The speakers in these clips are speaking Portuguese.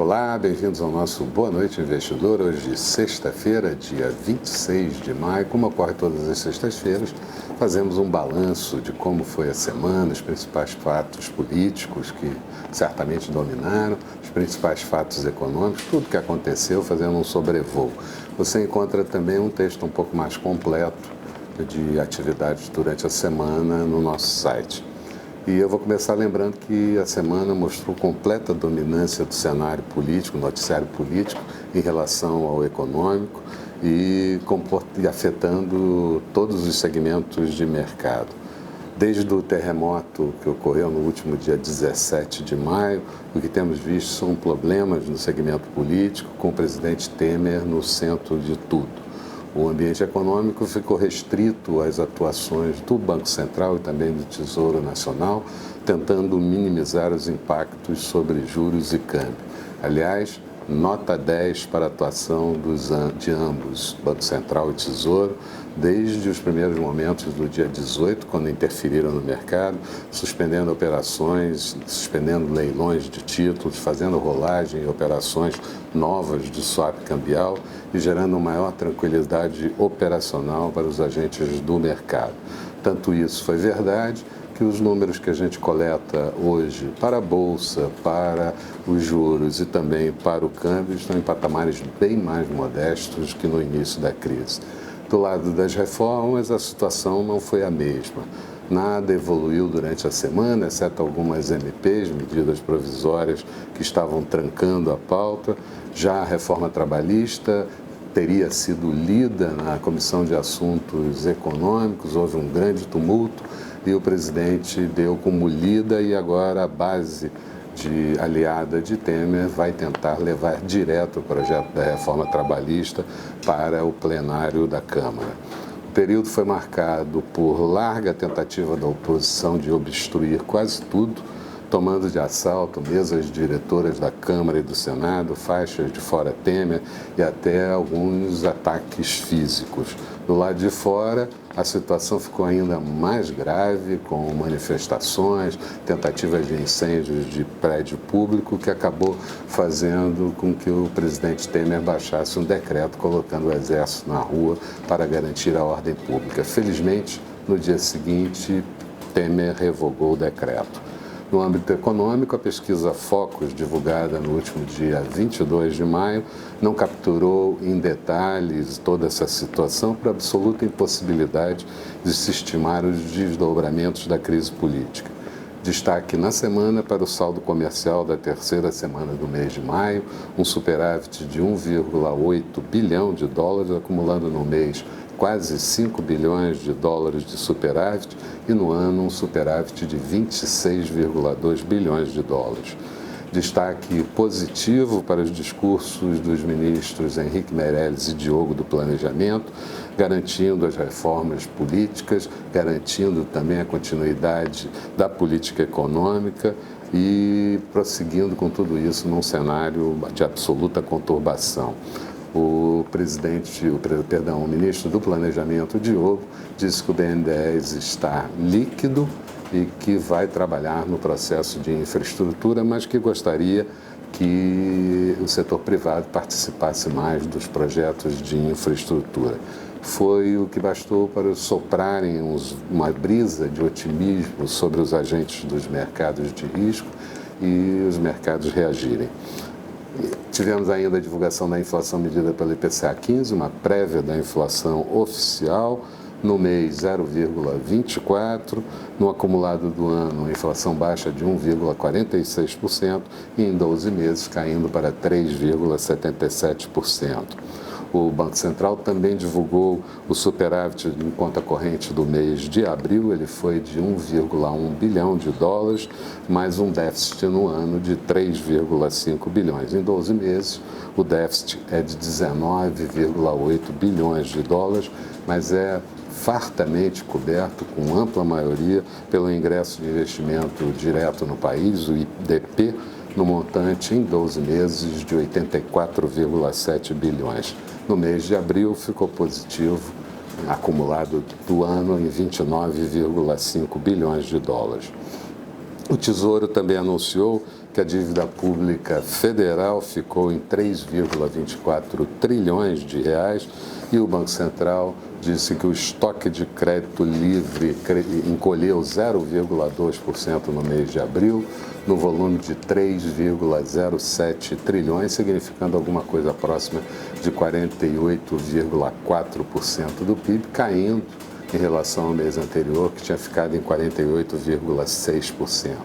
Olá, bem-vindos ao nosso Boa Noite Investidor. Hoje, sexta-feira, dia 26 de maio. Como ocorre todas as sextas-feiras, fazemos um balanço de como foi a semana, os principais fatos políticos que certamente dominaram, os principais fatos econômicos, tudo que aconteceu, fazendo um sobrevoo. Você encontra também um texto um pouco mais completo de atividades durante a semana no nosso site. E eu vou começar lembrando que a semana mostrou completa dominância do cenário político, noticiário político, em relação ao econômico e afetando todos os segmentos de mercado. Desde o terremoto que ocorreu no último dia 17 de maio, o que temos visto são problemas no segmento político, com o presidente Temer no centro de tudo. O ambiente econômico ficou restrito às atuações do Banco Central e também do Tesouro Nacional, tentando minimizar os impactos sobre juros e câmbio. Aliás, nota 10 para a atuação de ambos, Banco Central e Tesouro, desde os primeiros momentos do dia 18, quando interferiram no mercado, suspendendo operações, suspendendo leilões de títulos, fazendo rolagem e operações novas de swap cambial e gerando maior tranquilidade operacional para os agentes do mercado. Tanto isso foi verdade que os números que a gente coleta hoje para a Bolsa, para os juros e também para o câmbio estão em patamares bem mais modestos que no início da crise. Do lado das reformas, a situação não foi a mesma. Nada evoluiu durante a semana, exceto algumas MPs, medidas provisórias, que estavam trancando a pauta. Já a reforma trabalhista teria sido lida na Comissão de Assuntos Econômicos, houve um grande tumulto e o presidente deu como lida e agora a base aliada de Temer vai tentar levar direto o projeto da reforma trabalhista para o plenário da Câmara. O período foi marcado por larga tentativa da oposição de obstruir quase tudo, tomando de assalto mesas diretoras da Câmara e do Senado, faixas de fora Temer e até alguns ataques físicos. Do lado de fora, a situação ficou ainda mais grave, com manifestações, tentativas de incêndios de prédio público, que acabou fazendo com que o presidente Temer baixasse um decreto colocando o exército na rua para garantir a ordem pública. Felizmente, no dia seguinte, Temer revogou o decreto. No âmbito econômico, a pesquisa Focus, divulgada no último dia 22 de maio, não capturou em detalhes toda essa situação por absoluta impossibilidade de se estimar os desdobramentos da crise política. Destaque na semana para o saldo comercial da terceira semana do mês de maio, um superávit de 1,8 bilhão de dólares, acumulando no mês quase 5 bilhões de dólares de superávit e no ano um superávit de 26,2 bilhões de dólares. Destaque positivo para os discursos dos ministros Henrique Meirelles e Diogo do Planejamento, garantindo as reformas políticas, garantindo também a continuidade da política econômica e prosseguindo com tudo isso num cenário de absoluta conturbação. O ministro do Planejamento, Diogo, disse que o BNDES está líquido e que vai trabalhar no processo de infraestrutura, mas que gostaria que o setor privado participasse mais dos projetos de infraestrutura. Foi o que bastou para soprarem uma brisa de otimismo sobre os agentes dos mercados de risco e os mercados reagirem. Tivemos ainda a divulgação da inflação medida pelo IPCA 15, uma prévia da inflação oficial, no mês 0,24%, no acumulado do ano, a inflação baixa de 1,46% e em 12 meses caindo para 3,77%. O Banco Central também divulgou o superávit em conta corrente do mês de abril, ele foi de 1,1 bilhão de dólares, mais um déficit no ano de 3,5 bilhões. Em 12 meses, o déficit é de 19,8 bilhões de dólares, mas é fartamente coberto, com ampla maioria, pelo ingresso de investimento direto no país, o IDP, no montante em 12 meses de 84,7 bilhões. No mês de abril ficou positivo, acumulado do ano, em 29,5 bilhões de dólares. O Tesouro também anunciou que a dívida pública federal ficou em 3,24 trilhões de reais e o Banco Central disse que o estoque de crédito livre encolheu 0,2% no mês de abril, no volume de 3,07 trilhões, significando alguma coisa próxima de 48,4% do PIB, caindo em relação ao mês anterior, que tinha ficado em 48,6%.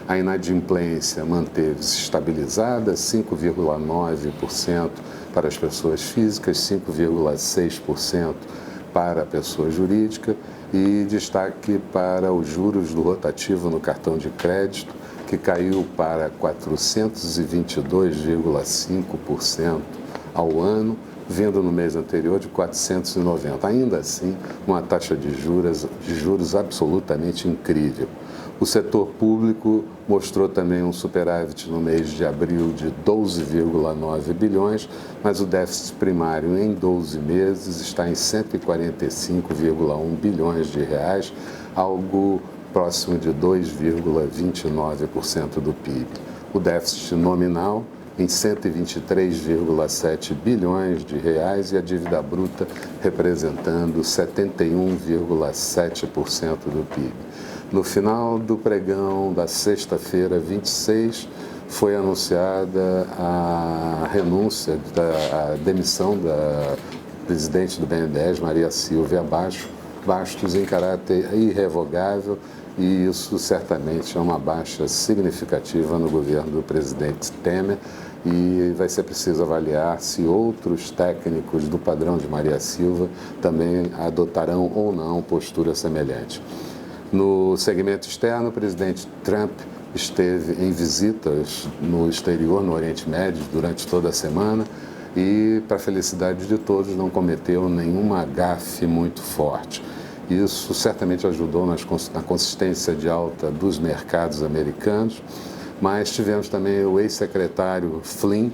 A inadimplência manteve-se estabilizada, 5,9% para as pessoas físicas, 5,6% para a pessoa jurídica, e destaque para os juros do rotativo no cartão de crédito, que caiu para 422,5% ao ano, vindo no mês anterior de 490. Ainda assim, uma taxa de juros absolutamente incrível. O setor público mostrou também um superávit no mês de abril de 12,9 bilhões, mas o déficit primário em 12 meses está em 145,1 bilhões de reais, algo próximo de 2,29% do PIB. O déficit nominal em 123,7 bilhões de reais e a dívida bruta representando 71,7% do PIB. No final do pregão da sexta-feira, 26, foi anunciada a renúncia, a demissão da presidente do BNDES, Maria Silvia Bastos, em caráter irrevogável, e isso certamente é uma baixa significativa no governo do presidente Temer, e vai ser preciso avaliar se outros técnicos do padrão de Maria Silva também adotarão ou não postura semelhante. No segmento externo, o presidente Trump esteve em visitas no exterior, no Oriente Médio, durante toda a semana e, para a felicidade de todos, não cometeu nenhuma gafe muito forte. Isso certamente ajudou na consistência de alta dos mercados americanos, mas tivemos também o ex-secretário Flynn,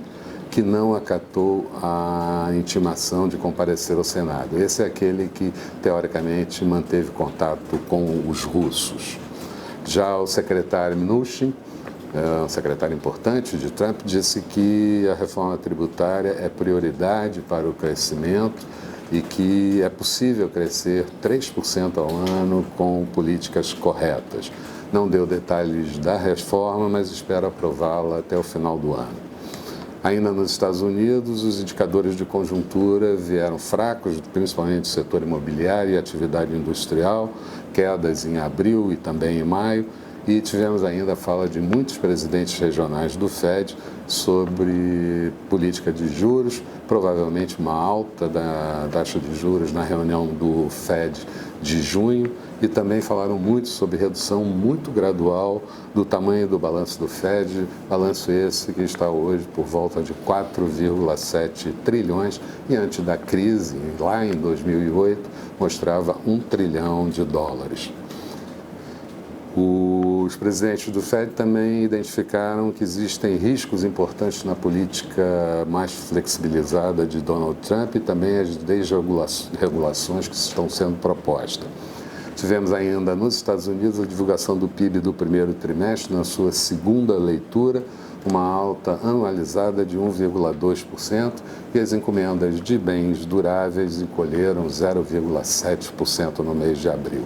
que não acatou a intimação de comparecer ao Senado. Esse é aquele que, teoricamente, manteve contato com os russos. Já o secretário Mnuchin, um secretário importante de Trump, disse que a reforma tributária é prioridade para o crescimento e que é possível crescer 3% ao ano com políticas corretas. Não deu detalhes da reforma, mas espera aprová-la até o final do ano. Ainda nos Estados Unidos, os indicadores de conjuntura vieram fracos, principalmente no setor imobiliário e atividade industrial, quedas em abril e também em maio, e tivemos ainda a fala de muitos presidentes regionais do FED sobre política de juros, provavelmente uma alta da taxa de juros na reunião do FED de junho, e também falaram muito sobre redução muito gradual do tamanho do balanço do FED, balanço esse que está hoje por volta de 4,7 trilhões e antes da crise, lá em 2008, mostrava 1 trilhão de dólares. Os presidentes do FED também identificaram que existem riscos importantes na política mais flexibilizada de Donald Trump e também as desregulações que estão sendo propostas. Tivemos ainda nos Estados Unidos a divulgação do PIB do primeiro trimestre, na sua segunda leitura, uma alta anualizada de 1,2% e as encomendas de bens duráveis encolheram 0,7% no mês de abril.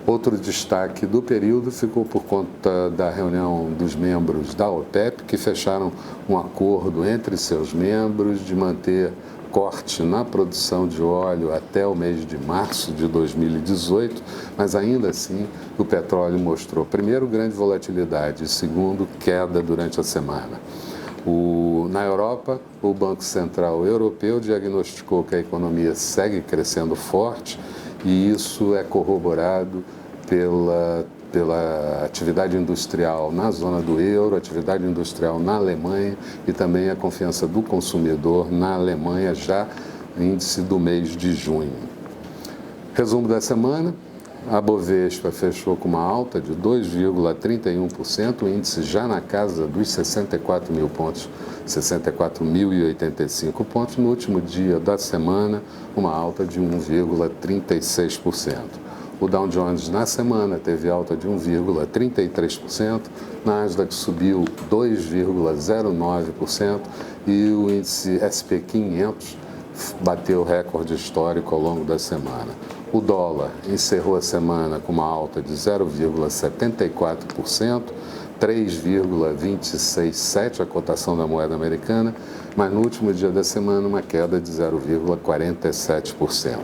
Outro destaque do período ficou por conta da reunião dos membros da OPEP, que fecharam um acordo entre seus membros de manter corte na produção de óleo até o mês de março de 2018, mas ainda assim o petróleo mostrou, primeiro, grande volatilidade e, segundo, queda durante a semana. Na Europa, o Banco Central Europeu diagnosticou que a economia segue crescendo forte e isso é corroborado pela atividade industrial na zona do euro, atividade industrial na Alemanha e também a confiança do consumidor na Alemanha, já índice do mês de junho. Resumo da semana, a Bovespa fechou com uma alta de 2,31%, o índice já na casa dos 64 mil pontos, 64.085 pontos. No último dia da semana, uma alta de 1,36%. O Dow Jones na semana teve alta de 1,33%, Nasdaq subiu 2,09% e o índice SP 500 bateu recorde histórico ao longo da semana. O dólar encerrou a semana com uma alta de 0,74%, 3,267 a cotação da moeda americana, mas no último dia da semana uma queda de 0,47%.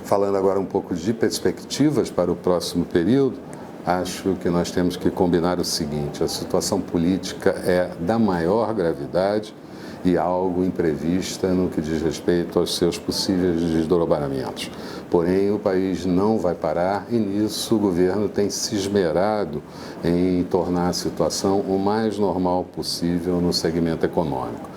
Falando agora um pouco de perspectivas para o próximo período, acho que nós temos que combinar o seguinte: a situação política é da maior gravidade e algo imprevista no que diz respeito aos seus possíveis desdobramentos. Porém, o país não vai parar e nisso o governo tem se esmerado em tornar a situação o mais normal possível no segmento econômico.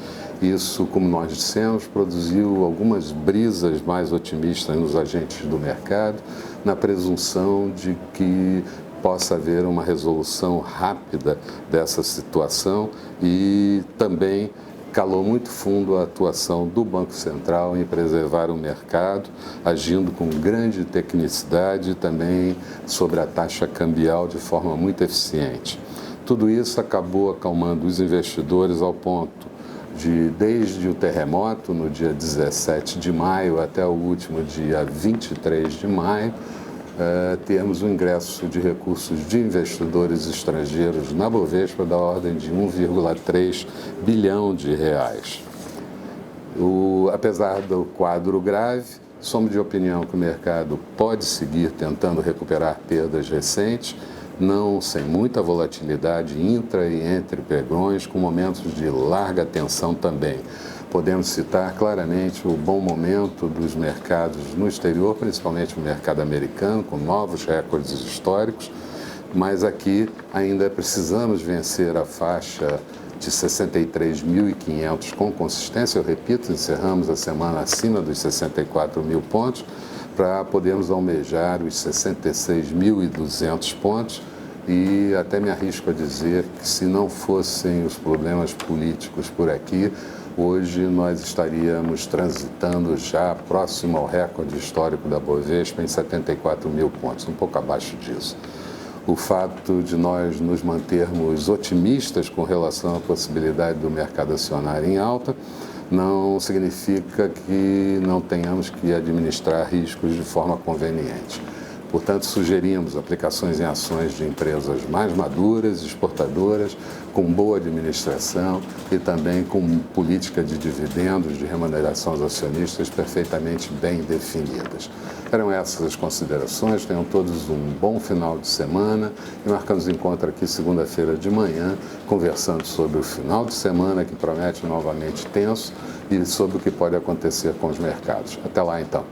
Isso, como nós dissemos, produziu algumas brisas mais otimistas nos agentes do mercado, na presunção de que possa haver uma resolução rápida dessa situação e também calou muito fundo a atuação do Banco Central em preservar o mercado, agindo com grande tecnicidade e também sobre a taxa cambial de forma muito eficiente. Tudo isso acabou acalmando os investidores ao ponto de, desde o terremoto, no dia 17 de maio até o último dia 23 de maio, termos um ingresso de recursos de investidores estrangeiros na Bovespa da ordem de 1,3 bilhão de reais. Apesar do quadro grave, somos de opinião que o mercado pode seguir tentando recuperar perdas recentes, não sem muita volatilidade intra e entre pregões, com momentos de larga tensão também. Podemos citar claramente o bom momento dos mercados no exterior, principalmente o mercado americano, com novos recordes históricos, mas aqui ainda precisamos vencer a faixa de 63.500 com consistência. Eu repito, encerramos a semana acima dos 64 mil pontos, para podermos almejar os 66.200 pontos e até me arrisco a dizer que se não fossem os problemas políticos por aqui, hoje nós estaríamos transitando já próximo ao recorde histórico da Bovespa em 74 mil pontos, um pouco abaixo disso. O fato de nós nos mantermos otimistas com relação à possibilidade do mercado acionário em alta não significa que não tenhamos que administrar riscos de forma conveniente. Portanto, sugerimos aplicações em ações de empresas mais maduras, exportadoras, com boa administração e também com política de dividendos, de remuneração aos acionistas perfeitamente bem definidas. Eram essas as considerações. Tenham todos um bom final de semana e marcamos encontro aqui segunda-feira de manhã, conversando sobre o final de semana, que promete novamente tenso, e sobre o que pode acontecer com os mercados. Até lá, então.